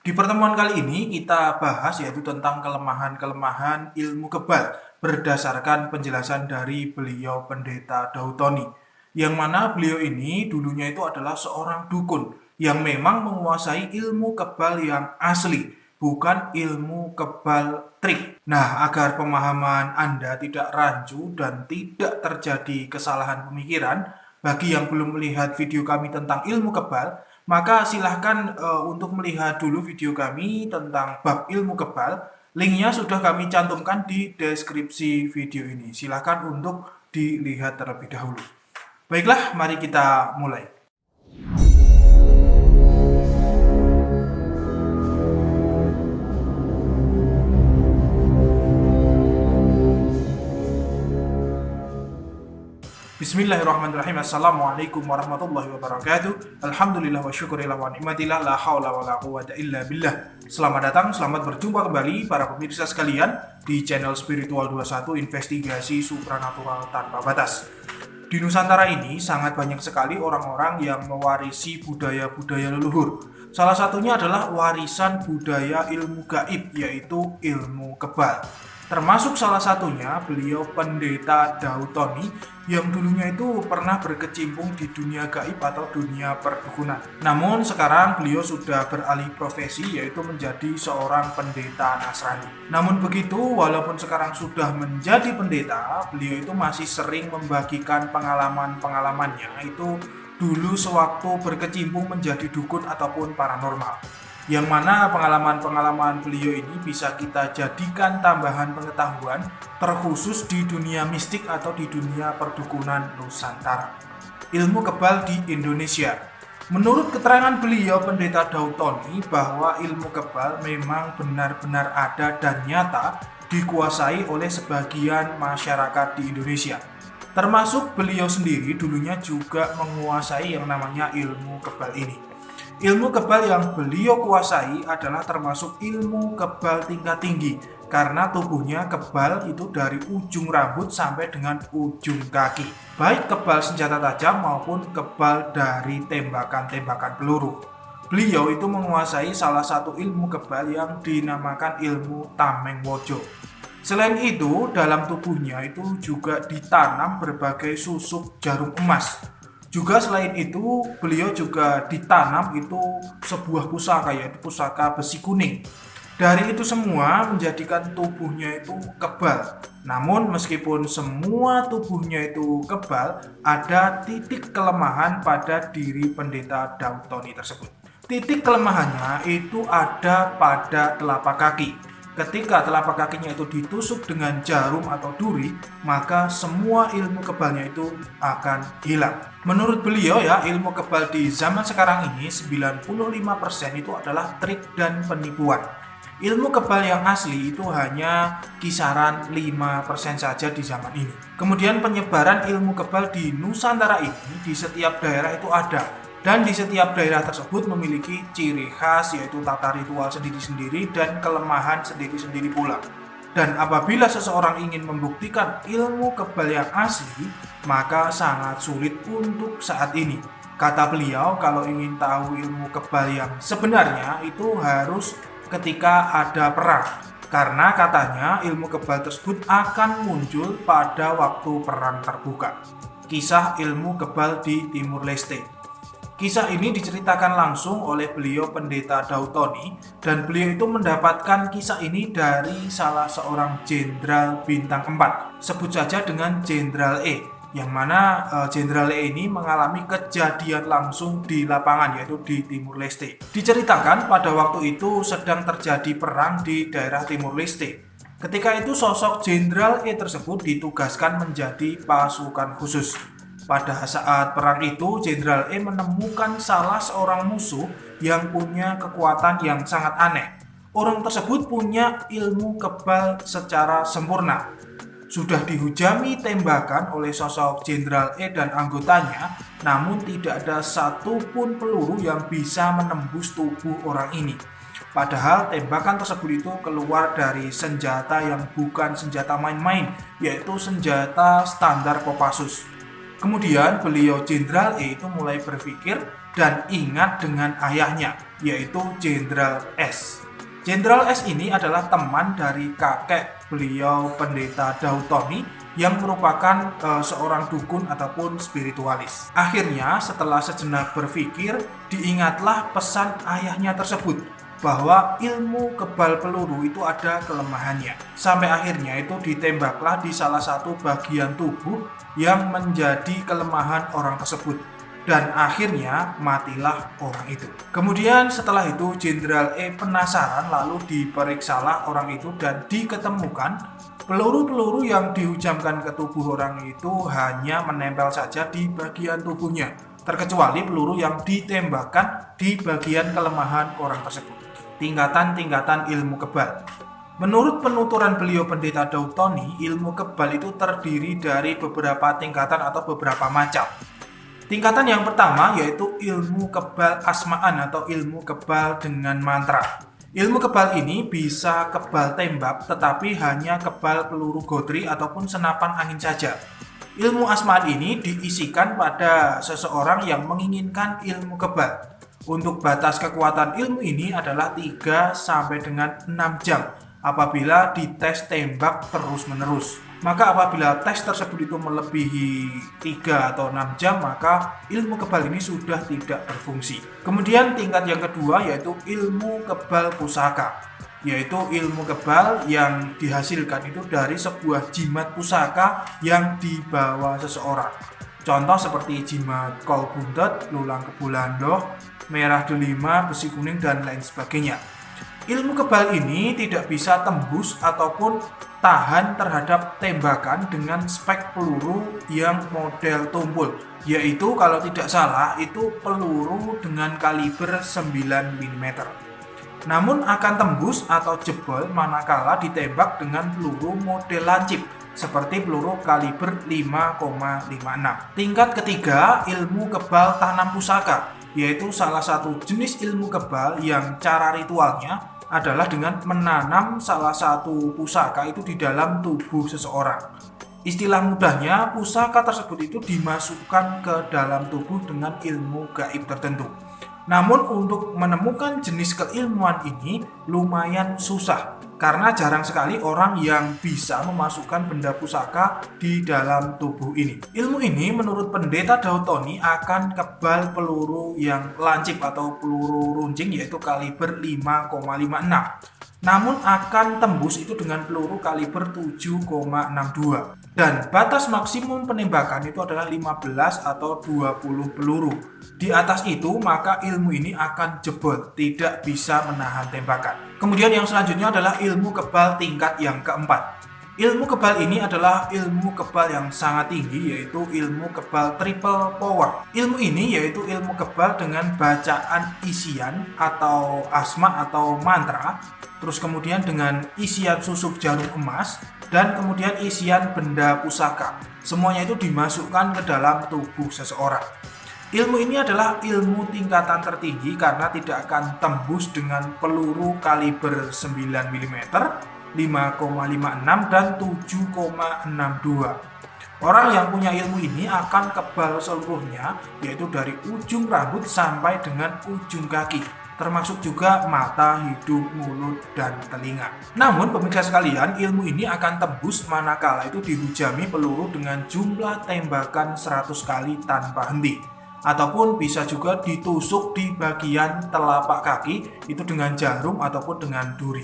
Di pertemuan kali ini kita bahas yaitu tentang kelemahan-kelemahan ilmu kebal berdasarkan penjelasan dari beliau Pendeta Dautoni. Yang mana beliau ini dulunya itu adalah seorang dukun yang memang menguasai ilmu kebal yang asli, bukan ilmu kebal trik. Nah, agar pemahaman Anda tidak rancu dan tidak terjadi kesalahan pemikiran, bagi yang belum melihat video kami tentang ilmu kebal, maka silahkan untuk melihat dulu video kami tentang bab ilmu kebal. Linknya sudah kami cantumkan di deskripsi video ini. Silahkan untuk dilihat terlebih dahulu. Baiklah, mari kita mulai. Bismillahirrahmanirrahim. Assalamualaikum warahmatullahi wabarakatuh. Alhamdulillah wa syukurillah wa ni'matillah. La hawla wa la quwata illa billah. Selamat datang, selamat berjumpa kembali para pemirsa sekalian di channel Spiritual 21 Investigasi Supranatural Tanpa Batas. Di Nusantara ini sangat banyak sekali orang-orang yang mewarisi budaya-budaya leluhur. Salah satunya adalah warisan budaya ilmu gaib, yaitu ilmu kebal. Termasuk salah satunya beliau Pendeta Dautoni yang dulunya itu pernah berkecimpung di dunia gaib atau dunia perdukunan. Namun sekarang beliau sudah beralih profesi, yaitu menjadi seorang pendeta Nasrani. Namun begitu, walaupun sekarang sudah menjadi pendeta, beliau itu masih sering membagikan pengalaman-pengalamannya itu dulu sewaktu berkecimpung menjadi dukun ataupun paranormal. Yang mana pengalaman-pengalaman beliau ini bisa kita jadikan tambahan pengetahuan terkhusus di dunia mistik atau di dunia perdukunan Nusantara. Ilmu kebal di Indonesia. Menurut keterangan beliau Pendeta Dautoni bahwa ilmu kebal memang benar-benar ada dan nyata dikuasai oleh sebagian masyarakat di Indonesia. Termasuk beliau sendiri dulunya juga menguasai yang namanya ilmu kebal ini. Ilmu kebal yang beliau kuasai adalah termasuk ilmu kebal tingkat tinggi karena tubuhnya kebal itu dari ujung rambut sampai dengan ujung kaki. Baik kebal senjata tajam maupun kebal dari tembakan-tembakan peluru. Beliau itu menguasai salah satu ilmu kebal yang dinamakan ilmu Tameng Wojo. Selain itu, dalam tubuhnya itu juga ditanam berbagai susuk jarum emas. Juga selain itu, beliau juga ditanam itu sebuah pusaka, yaitu pusaka besi kuning. Dari itu semua menjadikan tubuhnya itu kebal. Namun meskipun semua tubuhnya itu kebal, ada titik kelemahan pada diri Pendeta Dautoni tersebut. Titik kelemahannya itu ada pada telapak kaki. Ketika telapak kakinya itu ditusuk dengan jarum atau duri, maka semua ilmu kebalnya itu akan hilang. Menurut beliau ya, ilmu kebal di zaman sekarang ini 95% itu adalah trik dan penipuan. Ilmu kebal yang asli itu hanya kisaran 5% saja di zaman ini. Kemudian penyebaran ilmu kebal di Nusantara ini di setiap daerah itu ada. Dan di setiap daerah tersebut memiliki ciri khas, yaitu tata ritual sendiri-sendiri dan kelemahan sendiri-sendiri pula. Dan apabila seseorang ingin membuktikan ilmu kebal yang asli, maka sangat sulit untuk saat ini. Kata beliau, kalau ingin tahu ilmu kebal yang sebenarnya itu harus ketika ada perang. Karena katanya ilmu kebal tersebut akan muncul pada waktu perang terbuka. Kisah ilmu kebal di Timur Leste. Kisah ini diceritakan langsung oleh beliau Pendeta Dautoni dan beliau itu mendapatkan kisah ini dari salah seorang jenderal bintang 4. Sebut saja dengan Jenderal E, yang mana Jenderal E ini mengalami kejadian langsung di lapangan, yaitu di Timur Leste. Diceritakan pada waktu itu sedang terjadi perang di daerah Timur Leste. Ketika itu sosok Jenderal E tersebut ditugaskan menjadi pasukan khusus. Pada saat perang itu, Jenderal E menemukan salah seorang musuh yang punya kekuatan yang sangat aneh. Orang tersebut punya ilmu kebal secara sempurna. Sudah dihujami tembakan oleh sosok Jenderal E dan anggotanya, namun tidak ada satupun peluru yang bisa menembus tubuh orang ini. Padahal tembakan tersebut itu keluar dari senjata yang bukan senjata main-main, yaitu senjata standar Kopassus. Kemudian beliau Jenderal E itu mulai berpikir dan ingat dengan ayahnya, yaitu Jenderal S. Jenderal S ini adalah teman dari kakek beliau Pendeta Daud Tony yang merupakan seorang dukun ataupun spiritualis. Akhirnya setelah sejenak berpikir, diingatlah pesan ayahnya tersebut bahwa ilmu kebal peluru itu ada kelemahannya. Sampai akhirnya itu ditembaklah di salah satu bagian tubuh yang menjadi kelemahan orang tersebut. Dan akhirnya matilah orang itu. Kemudian setelah itu Jenderal E penasaran, lalu diperiksalah orang itu dan diketemukan peluru-peluru yang dihujamkan ke tubuh orang itu hanya menempel saja di bagian tubuhnya, terkecuali peluru yang ditembakkan di bagian kelemahan orang tersebut. Tingkatan-tingkatan ilmu kebal. Menurut penuturan beliau Pendeta Daud Tony, ilmu kebal itu terdiri dari beberapa tingkatan atau beberapa macam. Tingkatan yang pertama yaitu ilmu kebal asmaan atau ilmu kebal dengan mantra. Ilmu kebal ini bisa kebal tembak tetapi hanya kebal peluru godri ataupun senapan angin saja. Ilmu asmaan ini diisikan pada seseorang yang menginginkan ilmu kebal. Untuk batas kekuatan ilmu ini adalah 3 sampai dengan 6 jam apabila dites tembak terus-menerus. Maka apabila tes tersebut itu melebihi 3 atau 6 jam, maka ilmu kebal ini sudah tidak berfungsi. Kemudian tingkat yang kedua yaitu ilmu kebal pusaka, yaitu ilmu kebal yang dihasilkan itu dari sebuah jimat pusaka yang dibawa seseorang. Contoh seperti jimat kol buntet, lulang kebulandoh, merah delima, besi kuning, dan lain sebagainya. Ilmu kebal ini tidak bisa tembus ataupun tahan terhadap tembakan dengan spek peluru yang model tumpul, yaitu kalau tidak salah itu peluru dengan kaliber 9 mm. Namun akan tembus atau jebol manakala ditembak dengan peluru model lancip seperti peluru kaliber 5,56. Tingkat ketiga, ilmu kebal tanam pusaka, yaitu salah satu jenis ilmu kebal yang cara ritualnya adalah dengan menanam salah satu pusaka itu di dalam tubuh seseorang. Istilah mudahnya, pusaka tersebut itu dimasukkan ke dalam tubuh dengan ilmu gaib tertentu. Namun untuk menemukan jenis keilmuan ini lumayan susah, karena jarang sekali orang yang bisa memasukkan benda pusaka di dalam tubuh ini. Ilmu ini menurut Pendeta Daud Tony akan kebal peluru yang lancip atau peluru runcing yaitu kaliber 5,56. Namun akan tembus itu dengan peluru kaliber 7,62. Dan batas maksimum penembakan itu adalah 15 atau 20 peluru. Di atas itu maka ilmu ini akan jebol, tidak bisa menahan tembakan. Kemudian yang selanjutnya adalah ilmu kebal tingkat yang keempat. Ilmu kebal ini adalah ilmu kebal yang sangat tinggi, yaitu ilmu kebal triple power. Ilmu ini yaitu ilmu kebal dengan bacaan isian atau asma atau mantra, terus kemudian dengan isian susuk jarum emas, dan kemudian isian benda pusaka. Semuanya itu dimasukkan ke dalam tubuh seseorang. Ilmu ini adalah ilmu tingkatan tertinggi karena tidak akan tembus dengan peluru kaliber 9 mm, 5,56 dan 7,62. Orang yang punya ilmu ini akan kebal seluruhnya, yaitu dari ujung rambut sampai dengan ujung kaki, termasuk juga mata, hidung, mulut, dan telinga. Namun pemirsa sekalian, ilmu ini akan tembus manakala itu dihujami peluru dengan jumlah tembakan 100 kali tanpa henti, ataupun bisa juga ditusuk di bagian telapak kaki itu dengan jarum ataupun dengan duri.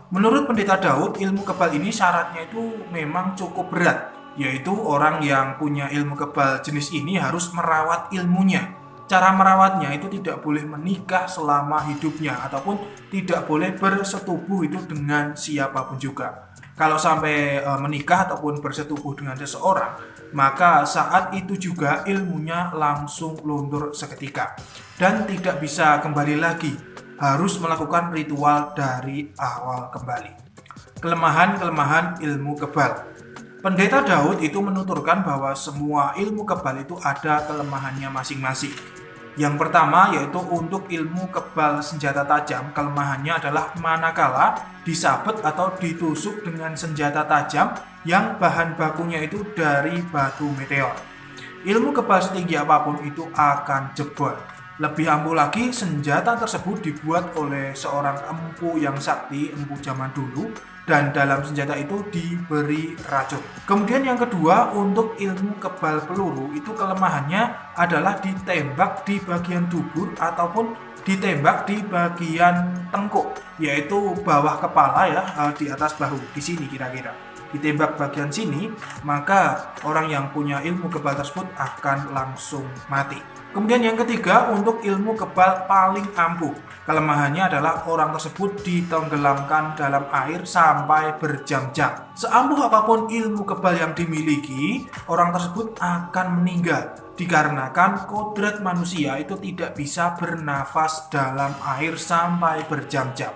Menurut Pendeta Daud, ilmu kebal ini syaratnya itu memang cukup berat, yaitu orang yang punya ilmu kebal jenis ini harus merawat ilmunya. Cara merawatnya itu tidak boleh menikah selama hidupnya ataupun tidak boleh bersetubuh itu dengan siapapun juga. Kalau sampai menikah ataupun bersetubuh dengan seseorang, maka saat itu juga ilmunya langsung luntur seketika dan tidak bisa kembali lagi. Harus melakukan ritual dari awal kembali. Kelemahan-kelemahan ilmu kebal. Pendeta Daud itu menuturkan bahwa semua ilmu kebal itu ada kelemahannya masing-masing. Yang pertama yaitu untuk ilmu kebal senjata tajam, kelemahannya adalah manakala disabet atau ditusuk dengan senjata tajam yang bahan bakunya itu dari batu meteor. Ilmu kebal setinggi apapun itu akan jebol. Lebih ampuh lagi, senjata tersebut dibuat oleh seorang empu yang sakti, empu zaman dulu, dan dalam senjata itu diberi racun. Kemudian yang kedua, untuk ilmu kebal peluru itu kelemahannya adalah ditembak di bagian dubur ataupun ditembak di bagian tengkuk, yaitu bawah kepala ya, di atas bahu, di sini kira-kira. Ditembak bagian sini, maka orang yang punya ilmu kebal tersebut akan langsung mati. Kemudian yang ketiga, untuk ilmu kebal paling ampuh. Kelemahannya adalah orang tersebut ditenggelamkan dalam air sampai berjam-jam. Seampuh apapun ilmu kebal yang dimiliki, orang tersebut akan meninggal. Dikarenakan kodrat manusia itu tidak bisa bernafas dalam air sampai berjam-jam.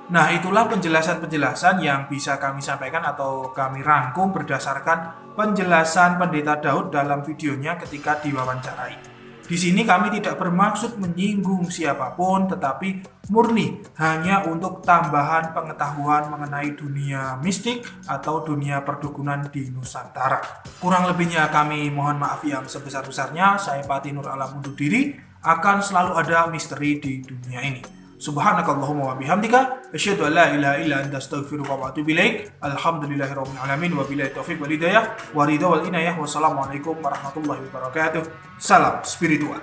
Nah, itulah penjelasan-penjelasan yang bisa kami sampaikan atau kami rangkum berdasarkan penjelasan Pendeta Daud dalam videonya ketika diwawancarai. Di sini kami tidak bermaksud menyinggung siapapun, tetapi murni hanya untuk tambahan pengetahuan mengenai dunia mistik atau dunia perdukunan di Nusantara. Kurang lebihnya kami mohon maaf yang sebesar-besarnya. Saya Pati Nur Alam undur diri. Akan selalu ada misteri di dunia ini. Subhanakallahumma wa bihamdika asyhadu an la ilaha illa anta astaghfiruka wa atubu ilaik. Alhamdulillahirabbil alamin wa billahi taufiq wal hidayah wa ridha wal inayah. Wassalamualaikum warahmatullahi wabarakatuh. Salam spiritual.